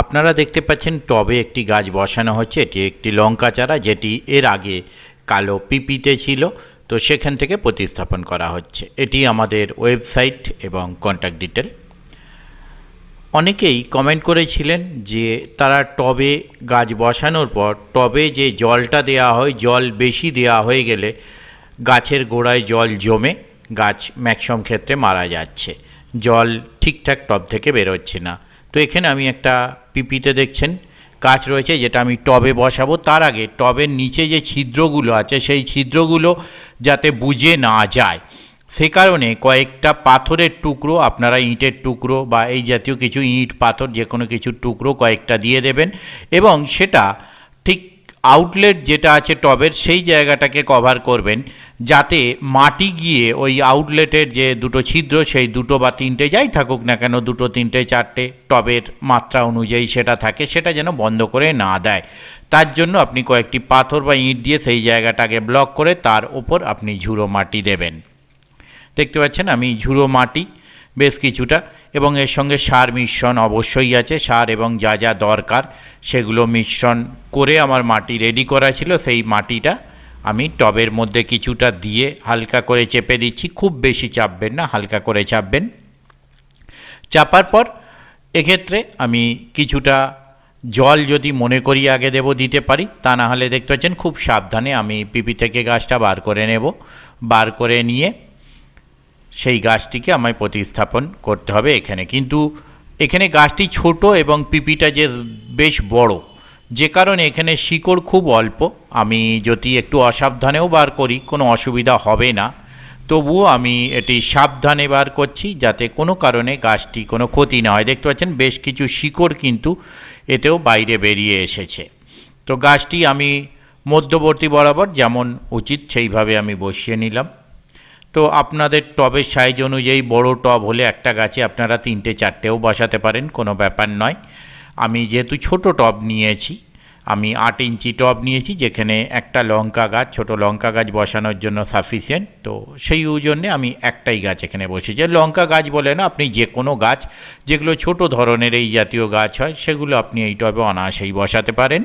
আপনারা দেখতে পাচ্ছেন টবে একটি গাছ বসানো হচ্ছে। এটি একটি লঙ্কা চারা, যেটি এর আগে কালো পিপিতে ছিল, তো সেখান থেকে প্রতিস্থাপন করা হচ্ছে। এটি আমাদের ওয়েবসাইট এবং কন্ট্যাক্ট ডিটেল। অনেকেই কমেন্ট করেছিলেন যে তারা টবে গাছ বসানোর পর টবে যে জলটা দেওয়া হয়, জল বেশি দেওয়া হয়ে গেলে গাছের গোড়ায় জল জমে গাছ ম্যাক্সিমাম ক্ষেত্রে মারা যাচ্ছে, জল ঠিকঠাক টব থেকে বেরোচ্ছে না। তো এখানে আমি একটা পিপিতে দেখছেন গাছ রয়েছে, যেটা আমি টবে বসাবো। তার আগে টবের নিচে যে ছিদ্রগুলো আছে সেই ছিদ্রগুলো যাতে বুজে না যায়, সে কারণে কয়েকটা পাথরের টুকরো, আপনারা ইঁটের টুকরো বা এই জাতীয় কিছু ইঁট পাথর যে কোনো কিছু টুকরো কয়েকটা দিয়ে দেবেন, এবং সেটা ঠিক আউটলেট যেটা আছে টবের সেই জায়গাটাকে কভার করবেন, যাতে মাটি গিয়ে ওই আউটলেটের যে দুটো ছিদ্র, সেই দুটো বা তিনটে যাই থাকুক না কেন, দুটো তিনটে চারটে টবের মাত্রা অনুযায়ী সেটা থাকে, সেটা যেন বন্ধ করে না দেয়। তার জন্য আপনি কয়েকটি পাথর বা ইঁট দিয়ে সেই জায়গাটাকে ব্লক করে তার ওপর আপনি ঝুড়ো মাটি দেবেন। দেখতে পাচ্ছেন আমি ঝুড়ো মাটি বেশ কিছুটা, এবং এর সঙ্গে সার মিশ্রণ অবশ্যই আছে। সার এবং যা যা দরকার সেগুলো মিশ্রণ করে আমার মাটি রেডি করা ছিল। সেই মাটিটা আমি টবের মধ্যে কিছুটা দিয়ে হালকা করে চেপে দিচ্ছি। খুব বেশি চাপবেন না, হালকা করে চাপবেন। চাপার পর এক্ষেত্রে আমি কিছুটা জল যদি মনে করি আগে দেব দিতে পারি, তা না হলে দেখতে পাচ্ছেন খুব সাবধানে আমি পিপি থেকে গাছটা বার করে নেব। বার করে নিয়ে সেই গাছটিকে আমায় প্রতিস্থাপন করতে হবে এখানে। কিন্তু এখানে গাছটি ছোট এবং পিপিটা যে বেশ বড়, যে কারণে এখানে শিকড় খুব অল্প। আমি যদি একটু অসাবধানেও বার করি কোনো অসুবিধা হবে না, তবুও আমি এটি সাবধানে বার করছি যাতে কোনো কারণে গাছটি কোনো ক্ষতি না হয়। দেখতে পাচ্ছেন বেশ কিছু শিকড় কিন্তু এতেও বাইরে বেরিয়ে এসেছে। তো গাছটি আমি মধ্যবর্তী বরাবর যেমন উচিত সেইভাবে আমি বসিয়ে নিলাম। তো আপনাদের টবের সাইজ অনুযায়ী বড় টব হলে একটা গাছে আপনারা তিনটে চারটেও বসাতে পারেন, কোনো ব্যাপার নয়। আমি যেহেতু ছোট টব নিয়েছি, আমি 8 ইঞ্চি টব নিয়েছি, যেখানে একটা লঙ্কা গাছ, ছোট লঙ্কা গাছ বসানোর জন্য সাফিসিয়েন্ট। তো সেই জন্যে আমি একটাই গাছ এখানে বসেছি। লঙ্কা গাছ বলে না, আপনি যে কোনো গাছ যেগুলো ছোট ধরনের এই জাতীয় গাছ হয় সেগুলো আপনি এই টবে অনায়াসেই বসাতে পারেন।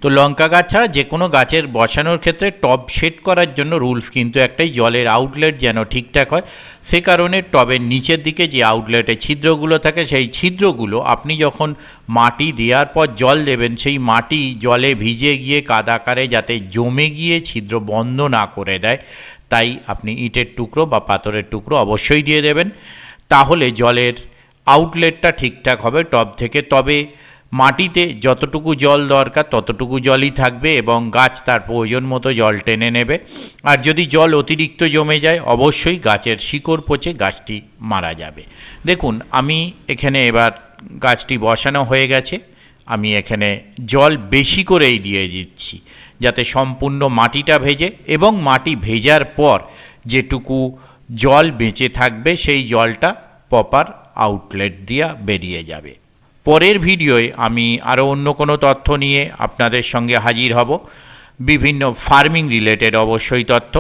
তো লঙ্কা গাছ ছাড়া যে কোনো গাছের বসানোর ক্ষেত্রে টব সেট করার জন্য রুলস কিন্তু একটাই, জলের আউটলেট যেন ঠিকঠাক হয়। সে কারণে টবের নিচের দিকে যে আউটলেটে ছিদ্রগুলো থাকে, সেই ছিদ্রগুলো আপনি যখন মাটি দেওয়ার পর জল দেবেন, সেই মাটি জলে ভিজে গিয়ে কাদাকারে যাতে জমে গিয়ে ছিদ্র বন্ধ না করে দেয়, তাই আপনি ইটের টুকরো বা পাথরের টুকরো অবশ্যই দিয়ে দেবেন। তাহলে জলের আউটলেটটা ঠিকঠাক হবে টব থেকে। তবে মাটিতে যতটুকু জল দরকার ততটুকু জলই থাকবে এবং গাছ তার প্রয়োজন মতো জল টেনে নেবে। আর যদি জল অতিরিক্ত জমে যায়, অবশ্যই গাছের শিকড় পচে গাছটি মারা যাবে। দেখুন আমি এখানে এবার গাছটি বসানো হয়ে গেছে। আমি এখানে জল বেশি করেই দিয়ে দিচ্ছি যাতে সম্পূর্ণ মাটিটা ভেজে, এবং মাটি ভেজার পর যেটুকু জল বেঁচে থাকবে সেই জলটা প্রপার আউটলেট দিয়ে বেরিয়ে যাবে। পরের ভিডিওয় আমি আরও অন্য কোনো তথ্য নিয়ে আপনাদের সঙ্গে হাজির হব, বিভিন্ন ফার্মিং রিলেটেড অবশ্যই তথ্য।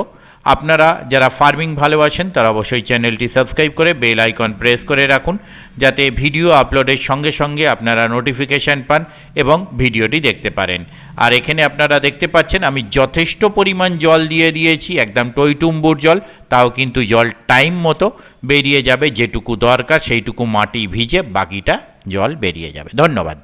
আপনারা যারা ফার্মিং ভালোবাসেন তারা অবশ্যই চ্যানেলটি সাবস্ক্রাইব করে বেল আইকন প্রেস করে রাখুন, যাতে ভিডিও আপলোডের সঙ্গে সঙ্গে আপনারা নোটিফিকেশান পান এবং ভিডিওটি দেখতে পারেন। আর এখানে আপনারা দেখতে পাচ্ছেন আমি যথেষ্ট পরিমাণ জল দিয়ে দিয়েছি, একদম টইটুম্বুর জল। তাও কিন্তু জল টাইম মতো বেরিয়ে যাবে, যেটুকু দরকার সেইটুকু মাটি ভিজে বাকিটা জল বেরিয়ে যাবে। ধন্যবাদ।